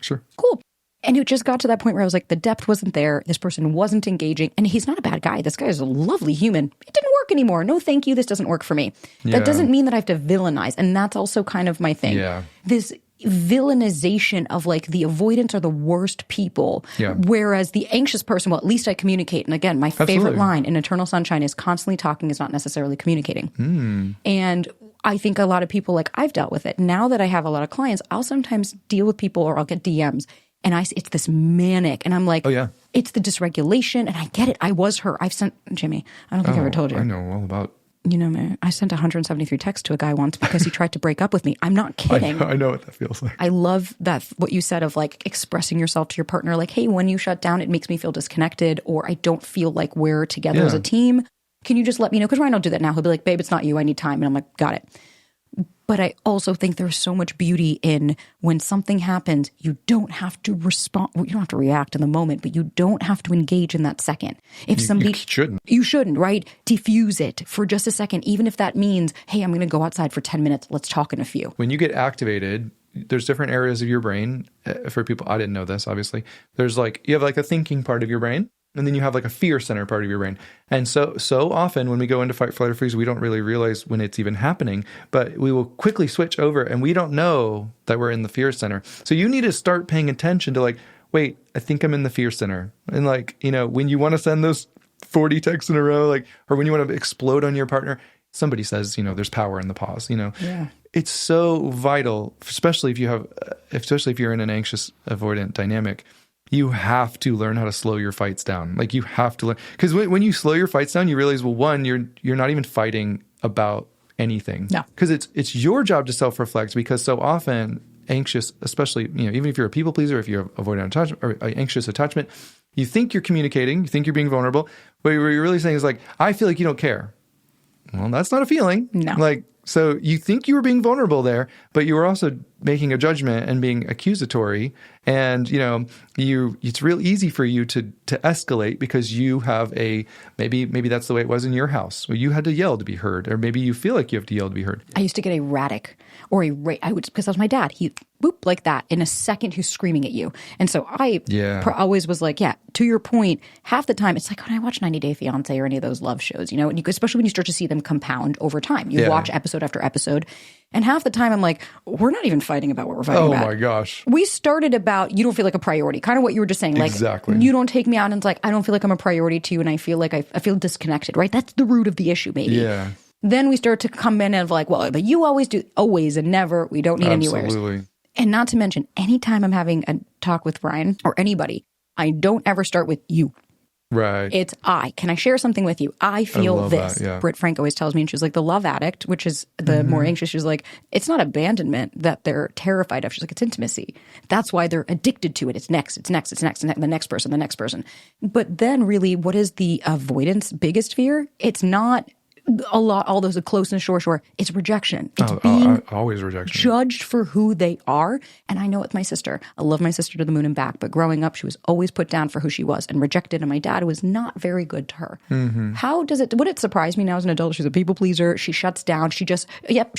Sure. Cool. And it just got to that point where I was like, the depth wasn't there. This person wasn't engaging. And he's not a bad guy. This guy is a lovely human. It didn't work anymore. No, thank you. This doesn't work for me. Yeah. That doesn't mean that I have to villainize. And that's also kind of my thing. Yeah. This villainization of like the avoidants are the worst people. Yeah. Whereas the anxious person, well, at least I communicate. And again, my favorite Absolutely. line in Eternal Sunshine is constantly talking is not necessarily communicating. And I think a lot of people, like I've dealt with it. Now that I have a lot of clients, I'll sometimes deal with people or I'll get DMs. And it's this manic. And I'm like, Oh, yeah. It's the dysregulation. And I get it. I was her. I've sent, Jimmy, I don't think I ever told you. I know all about. You know, man, I sent 173 texts to a guy once because he tried to break up with me. I'm not kidding. I know what that feels like. I love that, what you said of like expressing yourself to your partner. Like, hey, when you shut down, it makes me feel disconnected, or I don't feel like we're together as a team. Can you just let me know? Because Ryan will do that now. He'll be like, babe, it's not you. I need time. And I'm like, got it. But I also think there's so much beauty in when something happens, you don't have to respond. You don't have to react in the moment, but you don't have to engage in that second. If You shouldn't. You shouldn't, right? Diffuse it for just a second, even if that means, hey, I'm going to go outside for 10 minutes. Let's talk in a few. When you get activated, there's different areas of your brain. For people, I didn't know this, obviously. There's like, you have like a thinking part of your brain. And then you have like a fear center part of your brain. And so often when we go into fight, flight, or freeze, we don't really realize when it's even happening, but we will quickly switch over and we don't know that we're in the fear center. So you need to start paying attention to like, wait, I think I'm in the fear center. And like, you know, when you want to send those 40 texts in a row, like, or when you want to explode on your partner, somebody says, you know, there's power in the pause, you know. Yeah. It's so vital, especially if you're in an anxious avoidant dynamic. You have to learn how to slow your fights down. Like you have to learn, because when you slow your fights down, you realize, well, one, you're not even fighting about anything. No, because it's your job to self-reflect. Because so often anxious, especially, you know, even if you're a people pleaser, if you're avoidant attachment or anxious attachment, you think you're communicating, you think you're being vulnerable. What you're really saying is like, I feel like you don't care. Well, that's not a feeling. No. Like, so you think you were being vulnerable there, but you were also making a judgment and being accusatory. And, you know, it's real easy for you to escalate because you have maybe that's the way it was in your house. Well, you had to yell to be heard, or maybe you feel like you have to yell to be heard. I used to get erratic or because that was my dad. He boop like that in a second, who's screaming at you. And so I always was like, yeah, to your point, half the time, it's like when I watch 90 Day Fiance or any of those love shows, you know, and especially when you start to see them compound over time, you watch episode after episode. And half the time I'm like, we're not even fighting about what we're fighting about. Oh my gosh. We started about, you don't feel like a priority, kind of what you were just saying. Like, exactly. You don't take me out, and it's like, I don't feel like I'm a priority to you, and I feel like I feel disconnected, right? That's the root of the issue, maybe. Yeah. Then we start to come in and like, well, but you always do, always and never. We don't need anywhere. Absolutely. And not to mention, anytime I'm having a talk with Ryan or anybody, I don't ever start with you. Right. It's I. Can I share something with you? I feel this. That, yeah. Britt Frank always tells me, and she's like, the love addict, which is the more anxious, she's like, it's not abandonment that they're terrified of. She's like, it's intimacy. That's why they're addicted to it. It's next, the next person. But then really, what is the avoidance biggest fear? It's not all those closeness, shore. It's rejection. It's being always rejection. Judged for who they are. And I know with my sister, I love my sister to the moon and back, but growing up, she was always put down for who she was and rejected. And my dad was not very good to her. Mm-hmm. Would it surprise me now as an adult? She's a people pleaser. She shuts down. She'll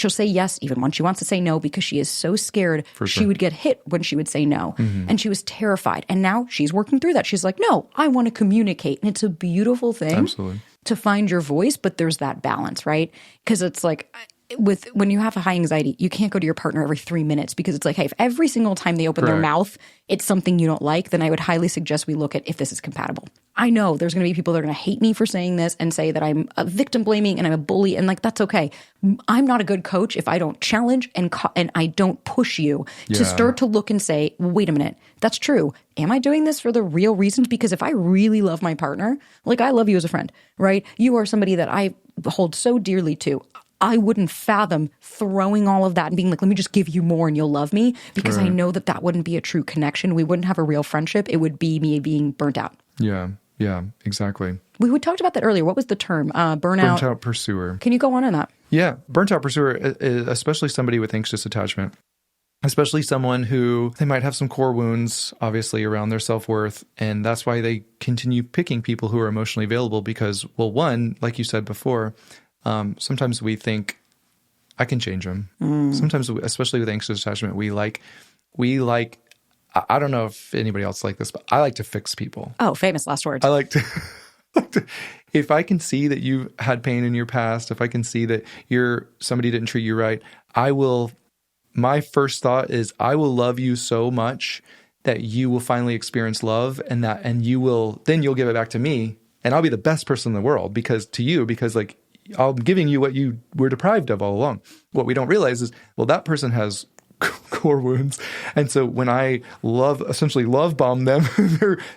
say yes, even when she wants to say no, because she is so scared she would get hit when she would say no. Mm-hmm. And she was terrified. And now she's working through that. She's like, no, I want to communicate. And it's a beautiful thing. Absolutely. To find your voice, but there's that balance, right? Because it's like when you have a high anxiety, you can't go to your partner every 3 minutes because it's like, hey, if every single time they open their mouth, it's something you don't like, then I would highly suggest we look at if this is compatible. I know there's going to be people that are going to hate me for saying this and say that I'm a victim blaming and I'm a bully, and like, that's okay. I'm not a good coach if I don't challenge and I don't push you to start to look and say, wait a minute, that's true. Am I doing this for the real reasons? Because if I really love my partner, like I love you as a friend, right? You are somebody that I hold so dearly to. I wouldn't fathom throwing all of that and being like, let me just give you more and you'll love me, because I know that wouldn't be a true connection. We wouldn't have a real friendship. It would be me being burnt out. Yeah. Yeah, exactly. We talked about that earlier. What was the term? Burnout. Burnt out pursuer. Can you go on that? Yeah. Burnt out pursuer, especially somebody with anxious attachment, especially someone who they might have some core wounds, obviously, around their self-worth. And that's why they continue picking people who are emotionally available because, well, one, like you said before, sometimes we think, I can change them. Sometimes, especially with anxious attachment, we like, I don't know if anybody else like this, but I like to fix people. Oh, famous last words. I like to, if I can see that you had pain in your past, if I can see that somebody didn't treat you right, my first thought is I will love you so much that you will finally experience love and you'll give it back to me and I'll be the best person in the world because like I'm giving you what you were deprived of all along. What we don't realize is, well, that person has core wounds. And so when I essentially love bomb them,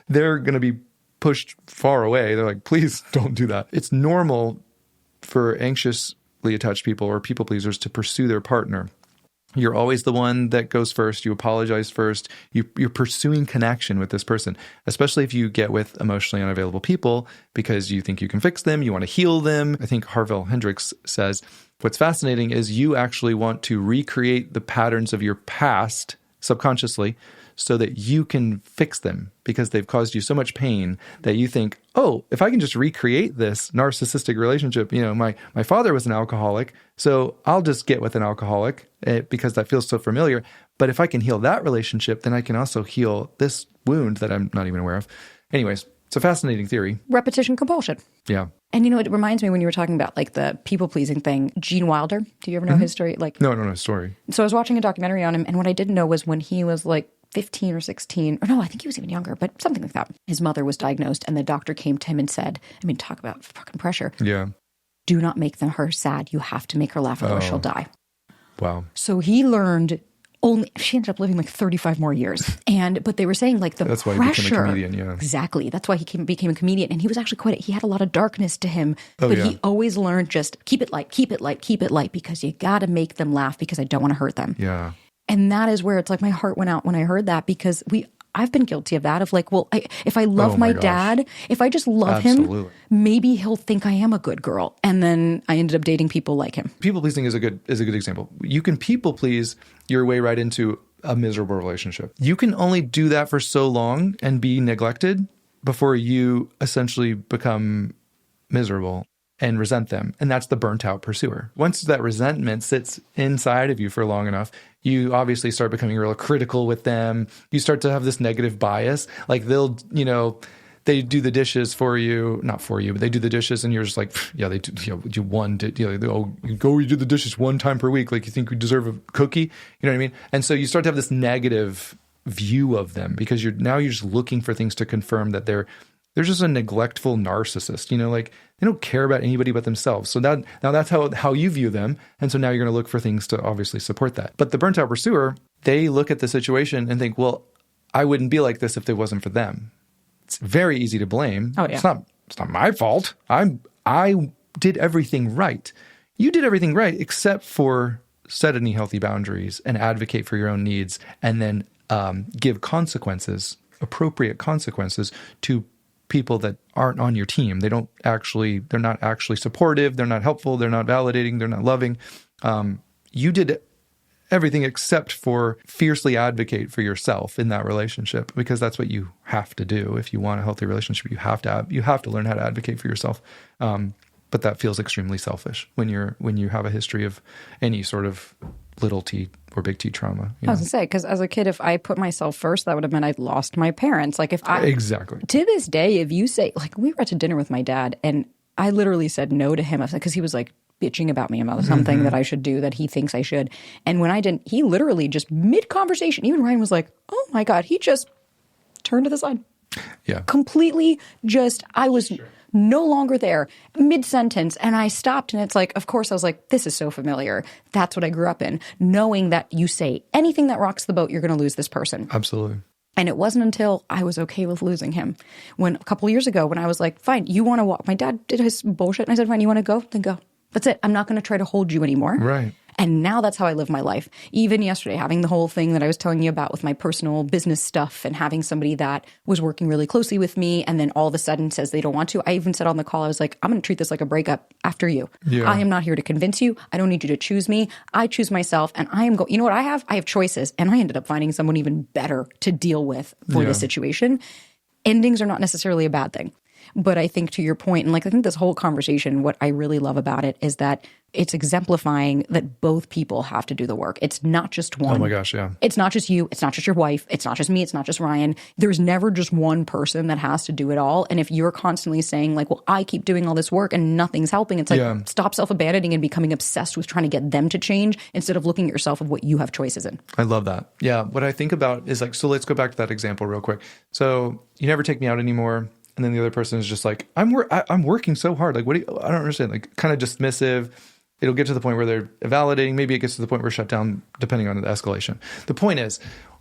they're going to be pushed far away. They're like, please don't do that. It's normal for anxiously attached people or people pleasers to pursue their partner. You're always the one that goes first. You apologize first. You're pursuing connection with this person, especially if you get with emotionally unavailable people because you think you can fix them. You want to heal them. I think Harville Hendricks says, what's fascinating is you actually want to recreate the patterns of your past subconsciously so that you can fix them because they've caused you so much pain that you think, oh, if I can just recreate this narcissistic relationship, my father was an alcoholic, so I'll just get with an alcoholic because that feels so familiar. But if I can heal that relationship, then I can also heal this wound that I'm not even aware of. Anyways, it's a fascinating theory. Repetition compulsion. Yeah. And it reminds me when you were talking about like the people-pleasing thing, Gene Wilder, do you ever know his story? No, story. So I was watching a documentary on him, and what I didn't know was when he was like 15 or 16, or no, I think he was even younger, but something like that. His mother was diagnosed, and the doctor came to him and said, talk about fucking pressure. Yeah. Do not make her sad. You have to make her laugh or she'll die. Wow. So he learned she ended up living like 35 more years. But they were saying like that's pressure. Why he became a comedian, yeah. Exactly. That's why he became a comedian. And he was actually he had a lot of darkness to him. But he always learned just keep it light, because you got to make them laugh because I don't want to hurt them. Yeah. And that is where it's like my heart went out when I heard that because I've been guilty of that of like, well, if I love my dad, if I just love him, maybe he'll think I am a good girl. And then I ended up dating people like him. People pleasing is a good example. You can people please your way right into a miserable relationship. You can only do that for so long and be neglected before you essentially become miserable and resent them. And that's the burnt out pursuer. Once that resentment sits inside of you for long enough, you obviously start becoming real critical with them. You start to have this negative bias. Like they do the dishes for you, not for you, but they do the dishes and you're just like, yeah, they do, you do the dishes one time per week. Like you think you deserve a cookie. You know what I mean? And so you start to have this negative view of them because you're just looking for things to confirm that they're just a neglectful narcissist, like they don't care about anybody but themselves. So now that's how you view them. And so now you're going to look for things to obviously support that. But the burnt out pursuer, they look at the situation and think, well, I wouldn't be like this if it wasn't for them. It's very easy to blame. Oh, yeah. It's not my fault. I did everything right. You did everything right, except for set any healthy boundaries and advocate for your own needs and then give appropriate consequences to people that aren't on your team. They're not actually supportive. They're not helpful. They're not validating. They're not loving. You did everything except for fiercely advocate for yourself in that relationship because that's what you have to do. If you want a healthy relationship, you have to learn how to advocate for yourself. But that feels extremely selfish when you have a history of any sort of little T or big T trauma. I was going to say, because as a kid, if I put myself first, that would have meant I'd lost my parents. Like Exactly. To this day, if you say, like we were at dinner with my dad and I literally said no to him because he was like bitching about me about something that I should do that he thinks I should. And when I didn't, he literally just mid-conversation, even Ryan was like, oh my God, he just turned to the side. Yeah. Completely I was no longer there mid-sentence. And I stopped and it's like, of course I was like, this is so familiar. That's what I grew up in. Knowing that you say anything that rocks the boat, you're going to lose this person. Absolutely. And it wasn't until I was okay with losing him when a couple of years ago when I was like, fine, you want to walk. My dad did his bullshit. And I said, fine, you want to go? Then go. That's it. I'm not going to try to hold you anymore. Right. And now that's how I live my life. Even yesterday, having the whole thing that I was telling you about with my personal business stuff and having somebody that was working really closely with me and then all of a sudden says they don't want to. I even said on the call, I was like, I'm going to treat this like a breakup after you. Yeah. I am not here to convince you. I don't need you to choose me. I choose myself and I am you know what I have? I have choices, and I ended up finding someone even better to deal with for this situation. Endings are not necessarily a bad thing. But I think to your point, and like I think this whole conversation, what I really love about it is that it's exemplifying that both people have to do the work. It's not just one. Oh my gosh, yeah. It's not just you. It's not just your wife. It's not just me. It's not just Ryan. There's never just one person that has to do it all. And if you're constantly saying like, well, I keep doing all this work and nothing's helping, it's like stop self-abandoning and becoming obsessed with trying to get them to change instead of looking at yourself of what you have choices in. I love that. Yeah. What I think about is like, so let's go back to that example real quick. So you never take me out anymore. And then the other person is just like, I'm working so hard. Like, I don't understand. Like, kind of dismissive. It'll get to the point where they're validating. Maybe it gets to the point where shut down, depending on the escalation. The point is,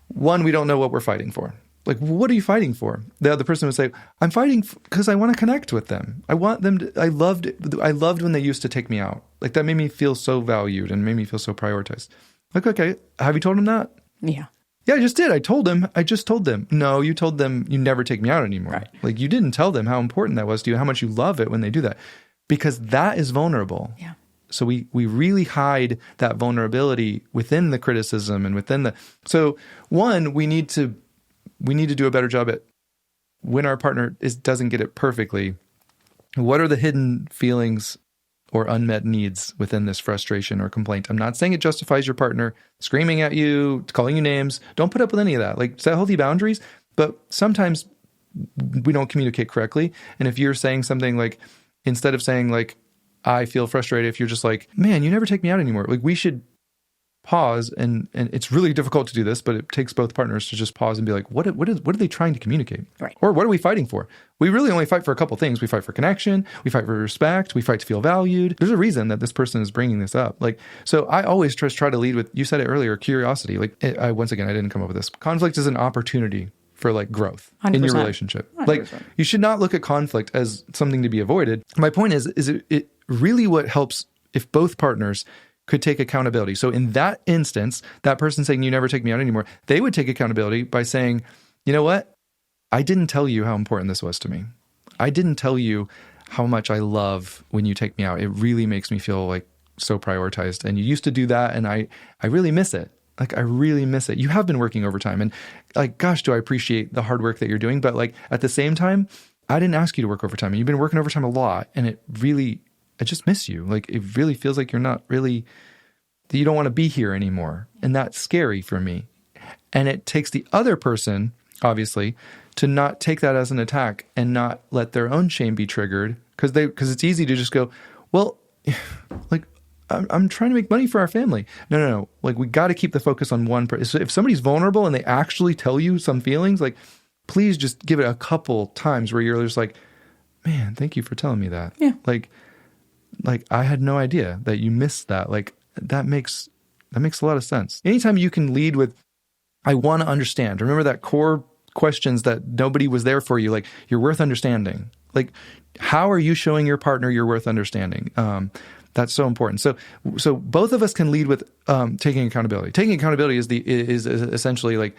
one, we don't know what we're fighting for. Like, what are you fighting for? The other person would say, I'm fighting because I want to connect with them. I want them to, I loved when they used to take me out. Like, that made me feel so valued and made me feel so prioritized. Like, okay, have you told them that? Yeah. Yeah, I just did. I just told them. No, you told them you never take me out anymore. Right. Like, you didn't tell them how important that was to you, how much you love it when they do that. Because that is vulnerable. Yeah. So we really hide that vulnerability within the criticism and within the... So one, we need to do a better job at when our partner doesn't get it perfectly. What are the hidden feelings or unmet needs within this frustration or complaint? I'm not saying it justifies your partner screaming at you, calling you names. Don't put up with any of that. Like, set healthy boundaries. But sometimes we don't communicate correctly. And if you're saying something like, instead of saying like, I feel frustrated, if you're just like, man, you never take me out anymore. Like, we should pause, and it's really difficult to do this, but it takes both partners to just pause and be like, what are they trying to communicate? Right. Or what are we fighting for? We really only fight for a couple things. We fight for connection. We fight for respect. We fight to feel valued. There's a reason that this person is bringing this up. Like, so I always try to lead with, you said it earlier, curiosity. Like, once again, I didn't come up with this. Conflict is an opportunity for like growth 100%. In your relationship. 100%. Like, you should not look at conflict as something to be avoided. My point is it really what helps if both partners could take accountability. So in that instance, that person saying, you never take me out anymore, they would take accountability by saying, you know what? I didn't tell you how important this was to me. I didn't tell you how much I love when you take me out. It really makes me feel like so prioritized. And you used to do that, and I really miss it. Like, I really miss it. You have been working overtime, and like, gosh, do I appreciate the hard work that you're doing. But like, at the same time, I didn't ask you to work overtime, and you've been working overtime a lot, and I just miss you. Like, it really feels like you're not really, that you don't want to be here anymore. And that's scary for me. And it takes the other person, obviously, to not take that as an attack and not let their own shame be triggered. Because it's easy to just go, well, like, I'm trying to make money for our family. No. Like, we got to keep the focus on one person. So if somebody's vulnerable and they actually tell you some feelings, like, please just give it a couple times where you're just like, man, thank you for telling me that. Yeah. Like I had no idea that you missed that. Like, that makes a lot of sense. Anytime you can lead with, I want to understand. Remember that core questions that nobody was there for you. Like, you're worth understanding. Like, how are you showing your partner you're worth understanding? That's so important. So both of us can lead with taking accountability. Taking accountability is essentially like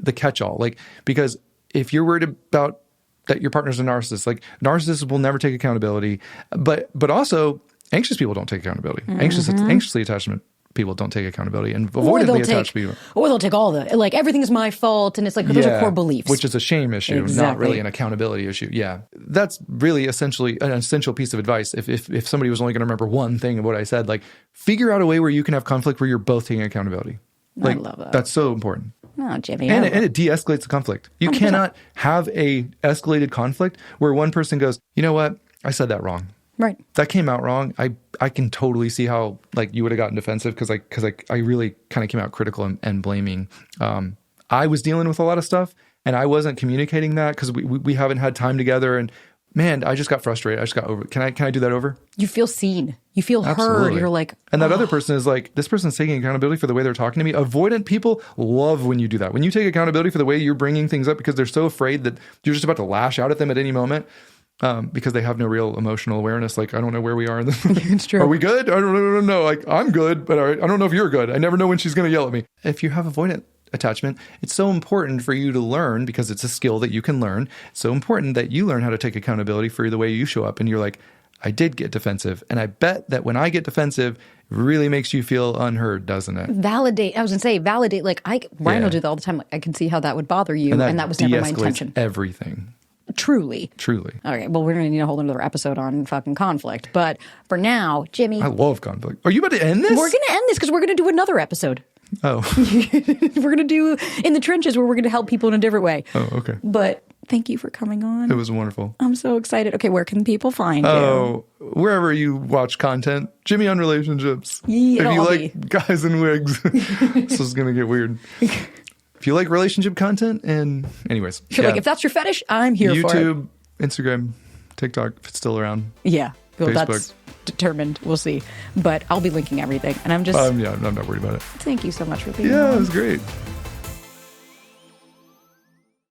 the catch-all. Like, because if you're worried about that your partner's a narcissist, like, narcissists will never take accountability, but also anxious people don't take accountability. Mm-hmm. Anxiously attached people don't take accountability, and avoidantly attached people. Or they'll take all the, like, everything is my fault, and it's like, those are core beliefs. Which is a shame issue, not really an accountability issue. Yeah. That's really essentially an essential piece of advice. If somebody was only going to remember one thing of what I said, like, figure out a way where you can have conflict where you're both taking accountability. Like, I love that. That's so important. Oh, Jimmy. And it de-escalates the conflict. You 100%. Cannot have a escalated conflict where one person goes, you know what? I said that wrong. Right. That came out wrong. I can totally see how, like, you would have gotten defensive because I really kind of came out critical and blaming. I was dealing with a lot of stuff, and I wasn't communicating that because we haven't had time together. And man, I just got frustrated. I just got over it. Can I do that over? You feel seen. You feel heard. You're like, and that other person is like, this person's taking accountability for the way they're talking to me. Avoidant people love when you do that. When you take accountability for the way you're bringing things up because they're so afraid that you're just about to lash out at them at any moment. because they have no real emotional awareness. Like, I don't know where we are. It's true. Are we good? I don't know. Like, I'm good, but I don't know if you're good. I never know when she's going to yell at me. If you have avoidant attachment, it's so important for you to learn, because it's a skill that you can learn. It's so important that you learn how to take accountability for the way you show up. And you're like, I did get defensive. And I bet that when I get defensive, it really makes you feel unheard, doesn't it? Validate. I was going to say, validate. Like, Ryan will do that all the time. Like, I can see how that would bother you. And that was never my intention. Everything. Truly. Okay, well, we're going to need a whole another episode on fucking conflict. But for now, Jimmy. I love conflict. Are you about to end this? We're going to end this because we're going to do another episode. Oh. We're going to do In the Trenches, where we're going to help people in a different way. Oh, okay. But thank you for coming on. It was wonderful. I'm so excited. Okay, where can people find you? Oh, wherever you watch content. Jimmy on Relationships. Yeah, if you like guys in wigs. This is going to get weird. If you like relationship content, and anyways. Like, if that's your fetish, I'm here for it. YouTube, Instagram, TikTok, if it's still around. Yeah. Well, Facebook. that's determined. We'll see. But I'll be linking everything. And I'm just... I'm not worried about it. Thank you so much for being on. Yeah, it was great.